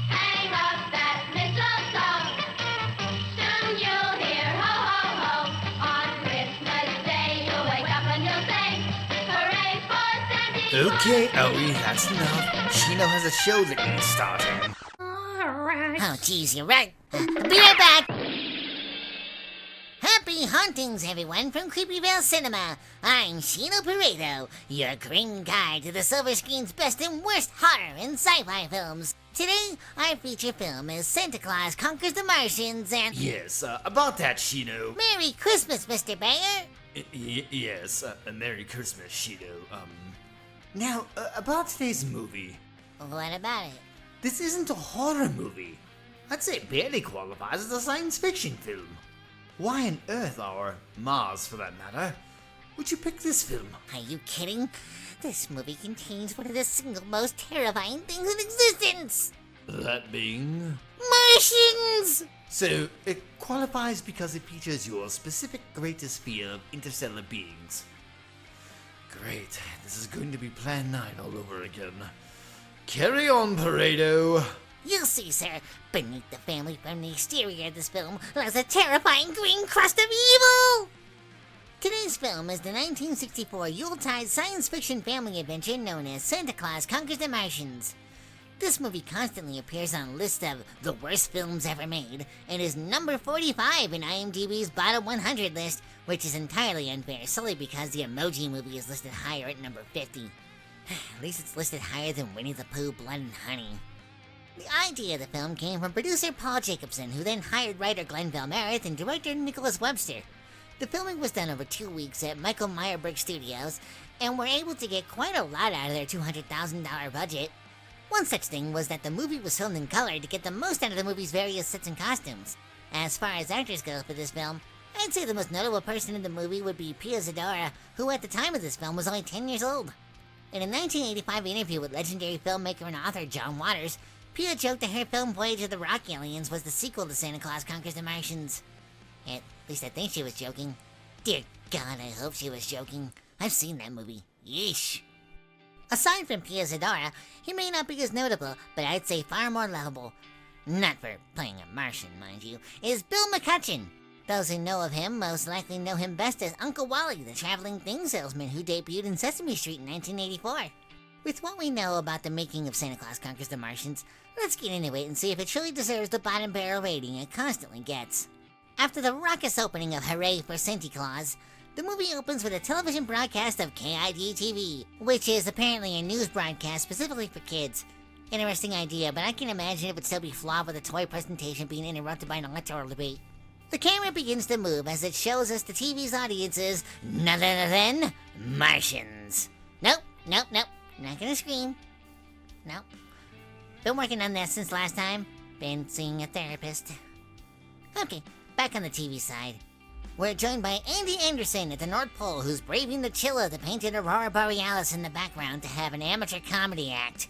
Hang up that mistletoe. Soon you'll hear ho ho ho. On Christmas Day you'll wake up and you'll say, hooray for Santa Claus. Okay, Ellie, that's enough. Shino has a show that needs starting. Oh, geez, you're right. I'll be right back. Happy hauntings, everyone, from Creepyvale Cinema. I'm Shino Paredo, your green guide to the silver screen's best and worst horror and sci-fi films. Today, our feature film is Santa Claus Conquers the Martians and... Yes, about that, Shino. Merry Christmas, Mr. Bayer! Yes, Merry Christmas, Shino. Now, about today's movie. What about it? This isn't a horror movie. I'd say it barely qualifies as a science fiction film. Why on Earth, or Mars for that matter, would you pick this film? Are you kidding? This movie contains one of the single most terrifying things in existence! That being... Martians! So, it qualifies because it features your specific greatest fear of interstellar beings. Great, this is going to be Plan 9 all over again. Carry on, Paredo. You'll see, sir. Beneath the family friendly exterior of this film lies a terrifying green crust of evil! Today's film is the 1964 Yuletide science fiction family adventure known as Santa Claus Conquers the Martians. This movie constantly appears on lists of the worst films ever made, and is number 45 in IMDb's bottom 100 list, which is entirely unfair solely because the Emoji Movie is listed higher at number 50. At least it's listed higher than Winnie the Pooh, Blood and Honey. The idea of the film came from producer Paul Jacobson, who then hired writer Glenn Velmerith and director Nicholas Webster. The filming was done over 2 weeks at Michael Meyerberg Studios, and were able to get quite a lot out of their $200,000 budget. One such thing was that the movie was filmed in color to get the most out of the movie's various sets and costumes. As far as actors go for this film, I'd say the most notable person in the movie would be Pia Zadora, who at the time of this film was only 10 years old. In a 1985 interview with legendary filmmaker and author John Waters, Pia joked that her film Voyage of the Rock Aliens was the sequel to Santa Claus Conquers the Martians. At least I think she was joking. Dear God, I hope she was joking. I've seen that movie. Yeesh. Aside from Pia Zadora, he may not be as notable, but I'd say far more lovable. Not for playing a Martian, mind you, is Bill McCutcheon. Those who know of him most likely know him best as Uncle Wally, the traveling thing salesman who debuted in Sesame Street in 1984. With what we know about the making of Santa Claus Conquers the Martians, let's get into it and see if it truly deserves the bottom barrel rating it constantly gets. After the raucous opening of Hooray for Santa Claus, the movie opens with a television broadcast of KID-TV, which is apparently a news broadcast specifically for kids. Interesting idea, but I can imagine it would still be flawed with a toy presentation being interrupted by an electoral debate. The camera begins to move as it shows us the TV's audiences none other than Martians. Nope. Not gonna scream. Nope. Been working on that since last time. Been seeing a therapist. Okay, back on the TV side. We're joined by Andy Anderson at the North Pole, who's braving the chill of the painted Aurora Borealis in the background to have an amateur comedy act.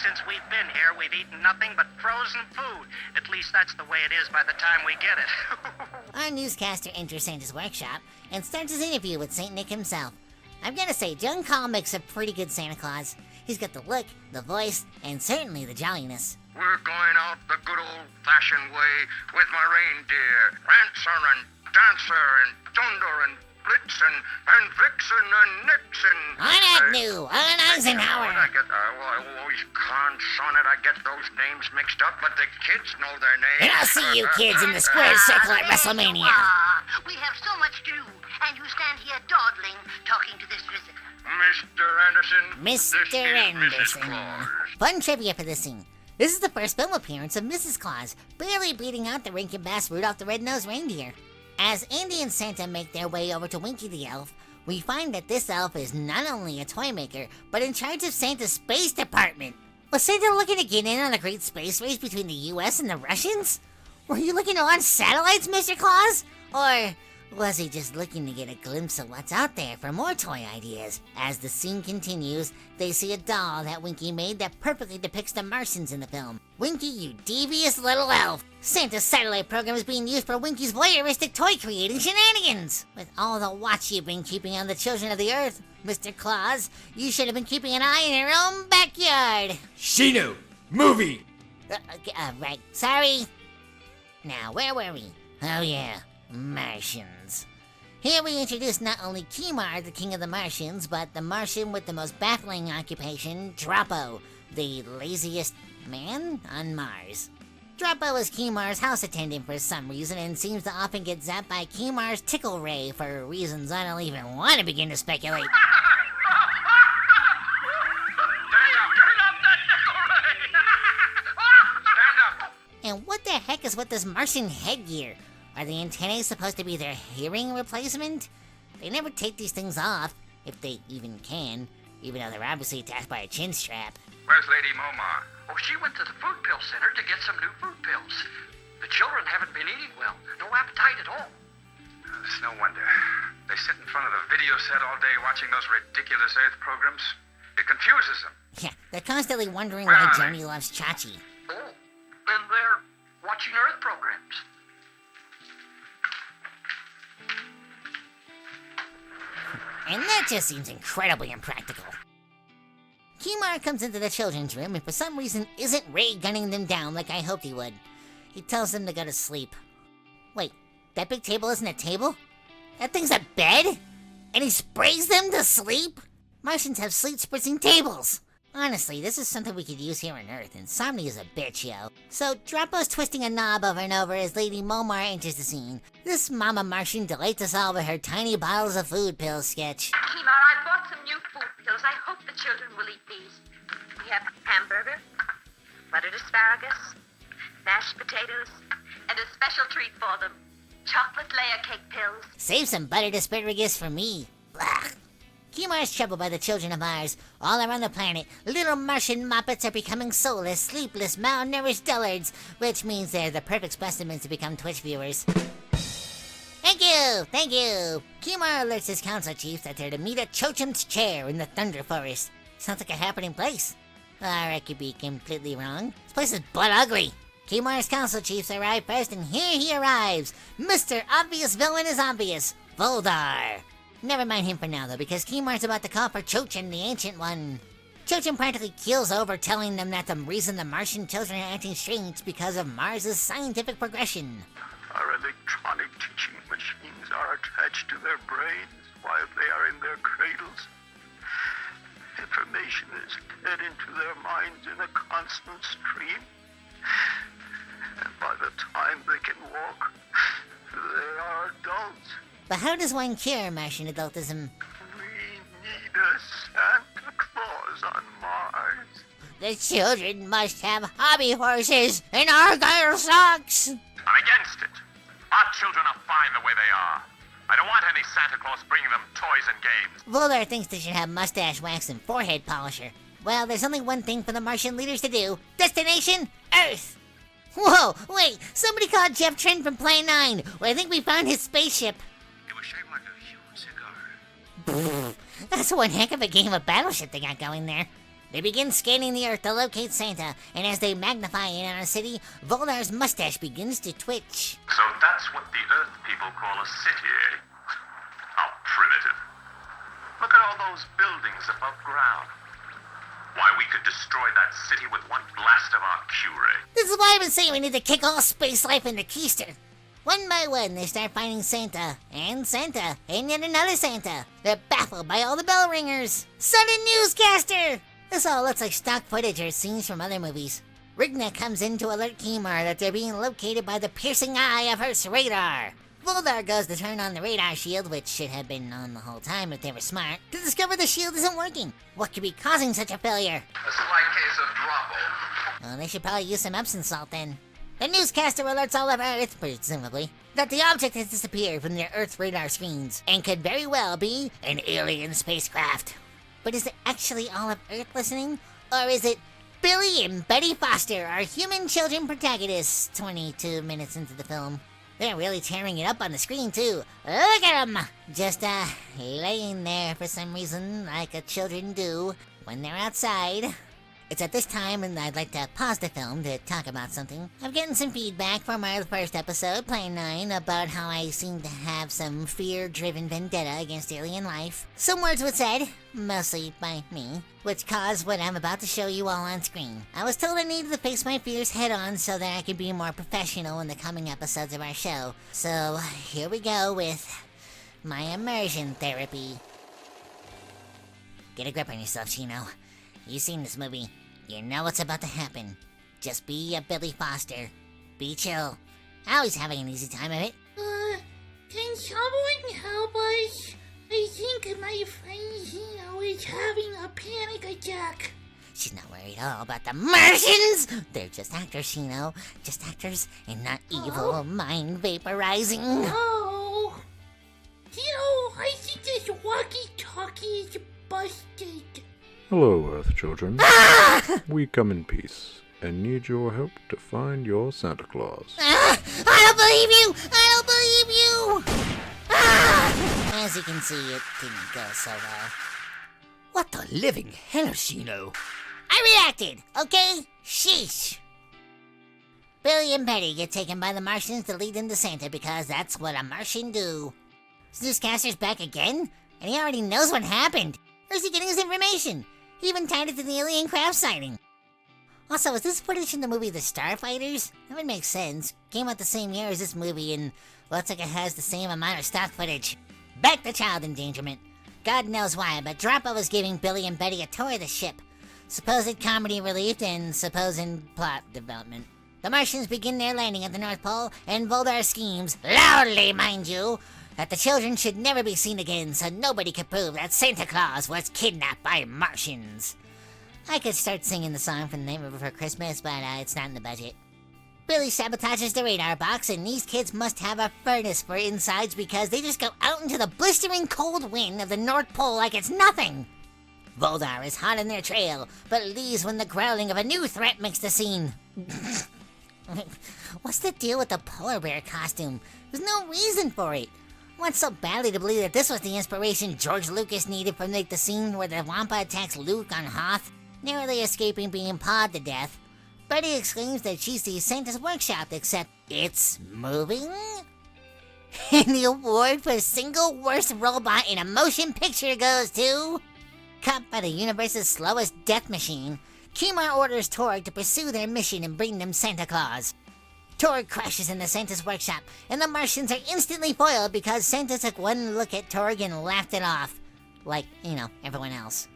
Since we've been here, we've eaten nothing but frozen food. At least that's the way it is by the time we get it. Our newscaster enters Santa's workshop and starts his interview with St. Nick himself. I've gotta say, John Call makes a pretty good Santa Claus. He's got the look, the voice, and certainly the jolliness. We're going out the good old-fashioned way with my reindeer. Prancer and Dancer and Thunder and Blitzen and Vixen and Nixon. On Agnew, on Eisenhower. I always con-son it. I get those names mixed up, but the kids know their names. And I'll see you kids in the square circle at WrestleMania. We have so much to do, and you stand here dawdling, talking to this visitor. Mr. Anderson. Mr. This is Anderson. Mrs. Claus. Fun trivia for this scene. This is the first film appearance of Mrs. Claus, barely beating out the Rankin Bass Rudolph the Red-Nosed Reindeer. As Andy and Santa make their way over to Winky the Elf, we find that this elf is not only a toy maker, but in charge of Santa's space department. Was Santa looking to get in on the great space race between the US and the Russians? Were you looking to launch satellites, Mr. Claus? Or Was he just looking to get a glimpse of what's out there for more toy ideas? As the scene continues, they see a doll that Winky made that perfectly depicts the Martians in the film. Winky, you devious little elf! Santa's satellite program is being used for Winky's voyeuristic toy creating shenanigans! With all the watch you've been keeping on the children of the Earth, Mr. Claus, you should have been keeping an eye in your own backyard! Shino, movie! Right, sorry. Now, where were we? Oh yeah, Martians. Here we introduce not only Kimar, the king of the Martians, but the Martian with the most baffling occupation, Droppo, the laziest man on Mars. Droppo is Kimar's house attendant for some reason and seems to often get zapped by Kimar's tickle ray for reasons I don't even want to begin to speculate. And what the heck is with this Martian headgear? Are the antennae supposed to be their hearing replacement? They never take these things off, if they even can, even though they're obviously attached by a chin strap. Where's Lady Momar? Oh, she went to the food pill center to get some new food pills. The children haven't been eating well. No appetite at all. It's no wonder. They sit in front of the video set all day watching those ridiculous Earth programs. It confuses them. Yeah, they're constantly wondering Well, why Johnny loves Chachi. Oh, and they're watching Earth programs. And that just seems incredibly impractical. Kimar comes into the children's room and for some reason isn't ray gunning them down like I hoped he would. He tells them to go to sleep. Wait, that big table isn't a table? That thing's a bed? And he sprays them to sleep? Martians have sleep-spritzing tables! Honestly, this is something we could use here on Earth. Insomnia's a bitch, yo. So, Droppo's twisting a knob over and over as Lady Momar enters the scene. This Mama Martian delights us all with her tiny bottles of food pills sketch. Kimar, I bought some new food pills. I hope the children will eat these. We have hamburger, buttered asparagus, mashed potatoes, and a special treat for them. Chocolate layer cake pills. Save some buttered asparagus for me. Blah. Kimar's troubled by the children of Mars. All around the planet, little Martian moppets are becoming soulless, sleepless, malnourished dullards, which means they're the perfect specimens to become Twitch viewers. Thank you! Kimar alerts his council chiefs that they're to meet at Chocham's chair in the Thunder Forest. Sounds like a happening place. Or I could be completely wrong. This place is butt ugly. Kimar's council chiefs arrive first, and here he arrives. Mr. Obvious Villain is obvious, Voldar. Never mind him for now, though, because Kimar's about to call for Chochim, the Ancient One. Chochim practically keels over, telling them that the reason the Martian children are acting strange is because of Mars' scientific progression. Our electronic teaching machines are attached to their brains while they are in their cradles. Information is fed into their minds in a constant stream. And by the time they can walk, they are adults. But how does one cure Martian adultism? We need a Santa Claus on Mars. The children must have hobby horses and argyle socks. I'm against it. Our children are fine the way they are. I don't want any Santa Claus bringing them toys and games. Voldar thinks they should have mustache wax and forehead polisher. Well, there's only one thing for the Martian leaders to do. Destination, Earth! Whoa, wait, somebody called Jeff Trent from Plan 9. Well, I think we found his spaceship. It was shaped like a human cigar. That's one heck of a game of Battleship they got going there. They begin scanning the Earth to locate Santa, and as they magnify in on our city, Voldar's mustache begins to twitch. So that's what the Earth people call a city, eh? How primitive. Look at all those buildings above ground. Why, we could destroy that city with one blast of our Q-ray. This is why I've been saying we need to kick all space life into keister. One by one, they start finding Santa, and yet another Santa. They're baffled by all the bell ringers. Sudden newscaster! This all looks like stock footage or scenes from other movies. Rigna comes in to alert Kimar that they're being located by the piercing eye of Earth's radar. Voldar goes to turn on the radar shield, which should have been on the whole time if they were smart, to discover the shield isn't working. What could be causing such a failure? A slight case of Droppo. Well, they should probably use some Epsom salt then. The newscaster alerts all of Earth, presumably, that the object has disappeared from their Earth radar screens and could very well be an alien spacecraft. But is it actually all of Earth listening? Or is it Billy and Betty Foster, our human children protagonists, 22 minutes into the film? They're really tearing it up on the screen, too. Look at them! Just, laying there for some reason, like children do when they're outside. It's at this time, and I'd like to pause the film to talk about something. I'm getting some feedback from our first episode, Plan 9, about how I seem to have some fear-driven vendetta against alien life. Some words were said, mostly by me, which caused what I'm about to show you all on screen. I was told I needed to face my fears head-on so that I could be more professional in the coming episodes of our show. So, here we go with my immersion therapy. Get a grip on yourself, Shino. You've seen this movie. You know what's about to happen. Just be a Billy Foster. Be chill. Always having an easy time of it. Can someone help us? I think my friend Shino is having a panic attack. She's not worried at all about the Martians! They're just actors, Shino. Just actors and not evil mind vaporizing. Oh. I think this walkie-talkie is busted. Hello, Earth children. We come in peace and need your help to find your Santa Claus. I don't believe you! I don't believe you! As you can see, it didn't go so well. What the living hell, Shino? I reacted, okay? Sheesh. Billy and Batty get taken by the Martians to lead them to Santa because that's what a Martian do. Newscaster's back again? And he already knows what happened. Where's he getting his information? He even tied it to the alien craft sighting. Also, is this footage in the movie The Starfighters? That would make sense. Came out the same year as this movie and looks like it has the same amount of stock footage. Back to child endangerment. God knows why, but Droppa was giving Billy and Betty a tour of the ship. Supposed comedy relief and supposed plot development. The Martians begin their landing at the North Pole, and Voldar schemes, loudly mind you, that the children should never be seen again so nobody could prove that Santa Claus was kidnapped by Martians. I could start singing the song from The Nightmare Before Christmas, but it's not in the budget. Billy sabotages the radar box, and these kids must have a furnace for insides because they just go out into the blistering cold wind of the North Pole like it's nothing. Voldar is hot on their trail, but leaves when the growling of a new threat makes the scene. What's the deal with the polar bear costume? There's no reason for it. I want so badly to believe that this was the inspiration George Lucas needed for the scene where the Wampa attacks Luke on Hoth, narrowly escaping being pawed to death. Betty exclaims that she sees Santa's workshop, except it's moving? And the award for single worst robot in a motion picture goes to... Caught by the universe's slowest death machine, Kimar orders Torg to pursue their mission and bring them Santa Claus. Torg crashes into Santa's workshop, and the Martians are instantly foiled because Santa took one look at Torg and laughed it off. Like, everyone else.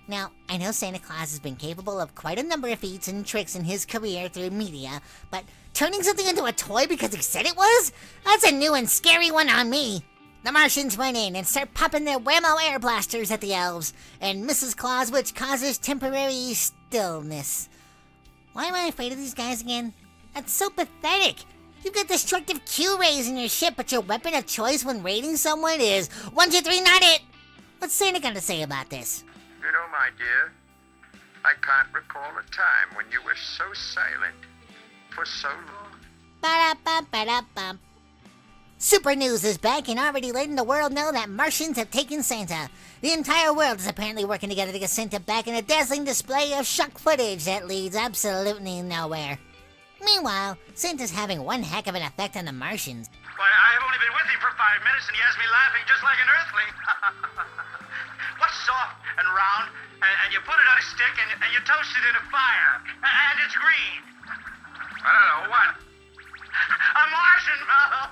Now, I know Santa Claus has been capable of quite a number of feats and tricks in his career through media, but turning something into a toy because he said it was? That's a new and scary one on me. The Martians run in and start popping their whammo air blasters at the elves and Mrs. Claus, which causes temporary stillness. Why am I afraid of these guys again? That's so pathetic. You've got destructive Q-rays in your ship, but your weapon of choice when raiding someone is 1, 2, 3, not it! What's Santa got to say about this? You know, my dear, I can't recall a time when you were so silent for so long. Ba-da-ba-ba-da-bum. Super News is back and already letting the world know that Martians have taken Santa. The entire world is apparently working together to get Santa back in a dazzling display of shock footage that leads absolutely nowhere. Meanwhile, Santa's having one heck of an effect on the Martians. Why, I've only been with him for 5 minutes and he has me laughing just like an earthling. What's soft and round, and you put it on a stick and you toast it in a fire, and it's green? I don't know, what? A marshmallow!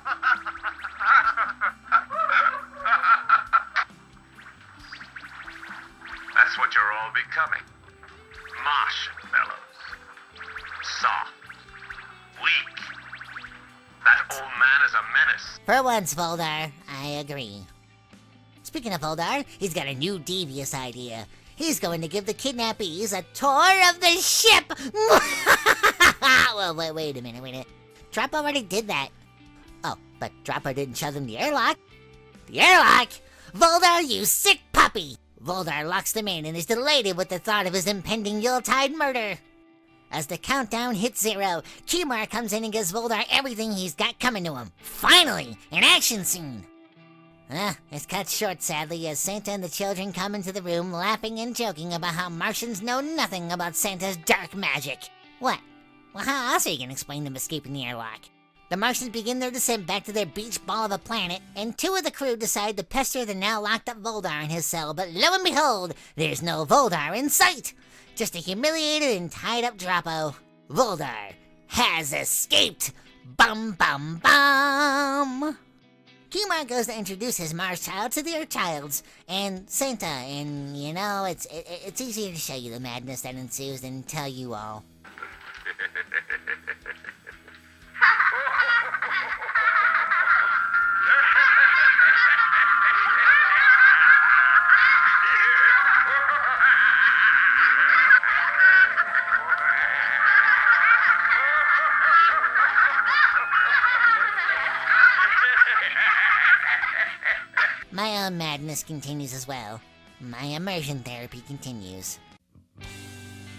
That's what you're all becoming. Marshmallows. Soft. Weak. That old man is a menace. For once, Voldar, I agree. Speaking of Voldar, he's got a new devious idea. He's going to give the kidnappees a tour of the ship! Well, wait a minute. Droppa already did that. Oh, but Droppa didn't show them the airlock. The airlock? Voldar, you sick puppy! Voldar locks them in and is delighted with the thought of his impending Yuletide murder. As the countdown hits 0, Kumar comes in and gives Voldar everything he's got coming to him. Finally, an action scene! It's cut short, sadly, as Santa and the children come into the room laughing and joking about how Martians know nothing about Santa's dark magic. What? Well, how else are you gonna explain them escaping the airlock? The Martians begin their descent back to their beach ball of a planet, and 2 of the crew decide to pester the now locked up Voldar in his cell, but lo and behold, there's no Voldar in sight! Just a humiliated and tied up Droppo. Voldar has escaped! Bum bum bum! Kumar goes to introduce his Mars child to their childs, and Santa, and you know, it's easier to show you the madness that ensues than tell you all. My own madness continues as well. My immersion therapy continues.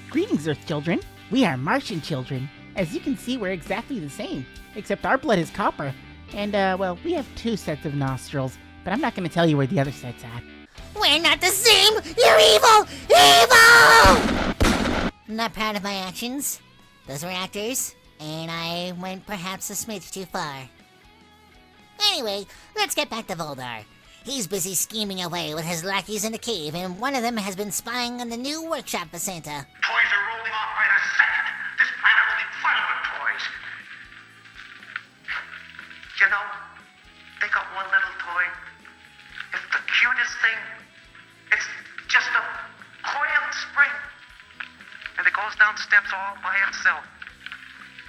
Greetings, Earth children. We are Martian children. As you can see, we're exactly the same, except our blood is copper. And, well, we have 2 sets of nostrils, but I'm not going to tell you where the other set's at. We're not the same! You're evil! Evil! I'm not proud of my actions. Those were actors, and I went perhaps a smidge too far. Anyway, let's get back to Voldar. He's busy scheming away with his lackeys in the cave, and one of them has been spying on the new workshop for Santa. Toys are rolling off by the second. This planet will be flooded with toys. You know, they got one little toy. It's the cutest thing. It's just a coiled spring. And it goes down steps all by itself.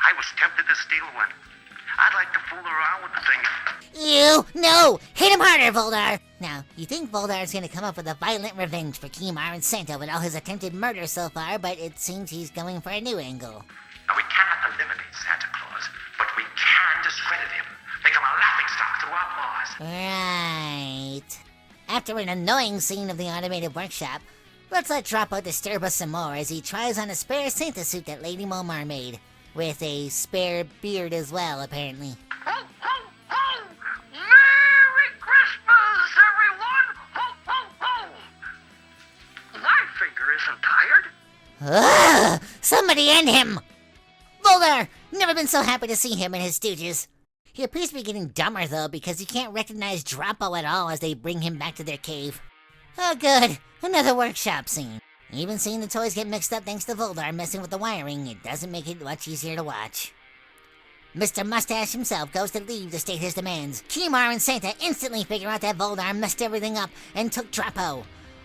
I was tempted to steal one. I'd like to fool around with the thing. No! Hit him harder, Voldar! Now, you think Voldar's gonna come up with a violent revenge for Kumar and Santa with all his attempted murder so far, but it seems he's going for a new angle. Now, we cannot eliminate Santa Claus, but we can discredit him. Make him a laughingstock to our laws. Right. After an annoying scene of the automated workshop, let's let Droppo disturb us some more as he tries on a spare Santa suit that Lady Momar made. With a spare beard as well, apparently. Ho, ho, ho! Merry Christmas, everyone! Ho, ho, ho! My finger isn't tired. Ugh! Somebody end him! Voldar! Never been so happy to see him and his stooges. He appears to be getting dumber, though, because he can't recognize Droppo at all as they bring him back to their cave. Oh, good. Another workshop scene. Even seeing the toys get mixed up thanks to Voldar messing with the wiring, it doesn't make it much easier to watch. Mr. Mustache himself goes to leave to state his demands. Kumar and Santa instantly figure out that Voldar messed everything up and took Droppo.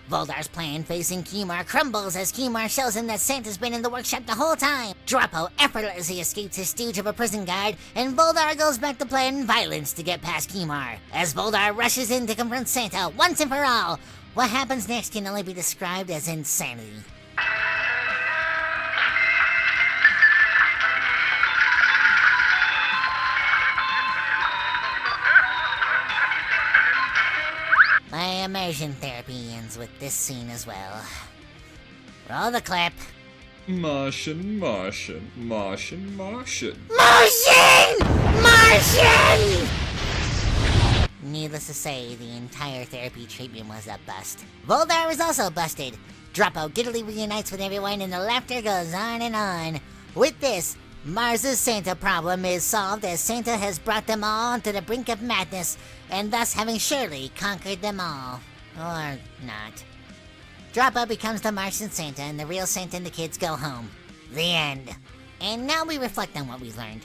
Voldar's plan facing Kumar crumbles as Kumar shows him that Santa's been in the workshop the whole time. Droppo effortlessly escapes his stooge of a prison guard, and Voldar goes back to planning violence to get past Kumar. As Voldar rushes in to confront Santa once and for all, what happens next can only be described as insanity. My immersion therapy ends with this scene as well. Roll the clip. Martian, Martian, Martian, Martian. Martian! Martian! Needless to say, the entire therapy treatment was a bust. Voldar is also busted. Droppo giddily reunites with everyone and the laughter goes on and on. With this, Mars's Santa problem is solved as Santa has brought them all to the brink of madness, and thus having surely conquered them all. Or not. Droppo becomes the Martian Santa and the real Santa and the kids go home. The end. And now we reflect on what we learned.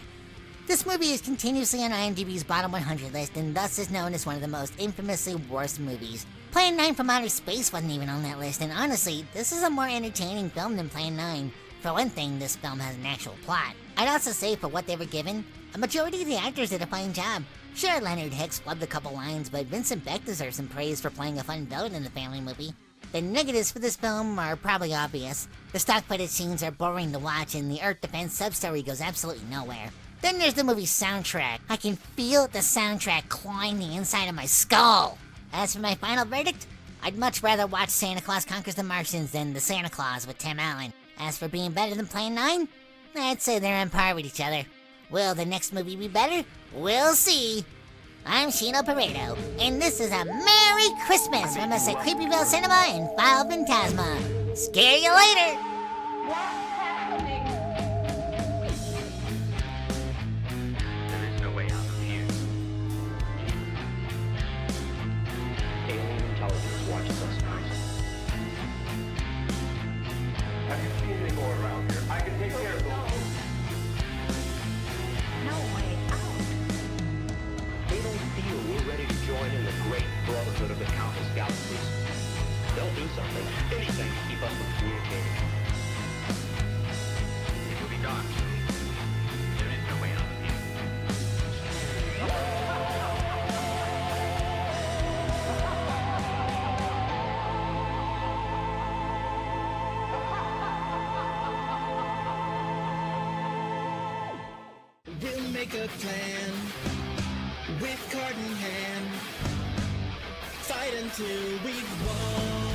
This movie is continuously on IMDb's bottom 100 list and thus is known as one of the most infamously worst movies. Plan 9 from Outer Space wasn't even on that list, and honestly, this is a more entertaining film than Plan 9. For one thing, this film has an actual plot. I'd also say for what they were given, a majority of the actors did a fine job. Sure, Leonard Hicks flubbed a couple lines, but Vincent Beck deserves some praise for playing a fun villain in the family movie. The negatives for this film are probably obvious. The stock footage scenes are boring to watch, and the Earth defense sub-story goes absolutely nowhere. Then there's the movie's soundtrack. I can feel the soundtrack clawing the inside of my skull. As for my final verdict, I'd much rather watch Santa Claus Conquers the Martians than The Santa Claus with Tim Allen. As for being better than Plan 9, I'd say they're on par with each other. Will the next movie be better? We'll see. I'm Shino Paredo, and this is a Merry Christmas from us at Creepyvale Cinema and File Phantasma. Scare you later! There is no way out of here. Alien intelligence watches us first. Have you seen any more around here? I can take care of those. No way out. They don't feel we're ready to join in the great brotherhood of the countless galaxies. They'll do something, anything to keep us from communicating. It will be dark. There is no way out of here. We'll make a plan with card in hand. Fight until we've won.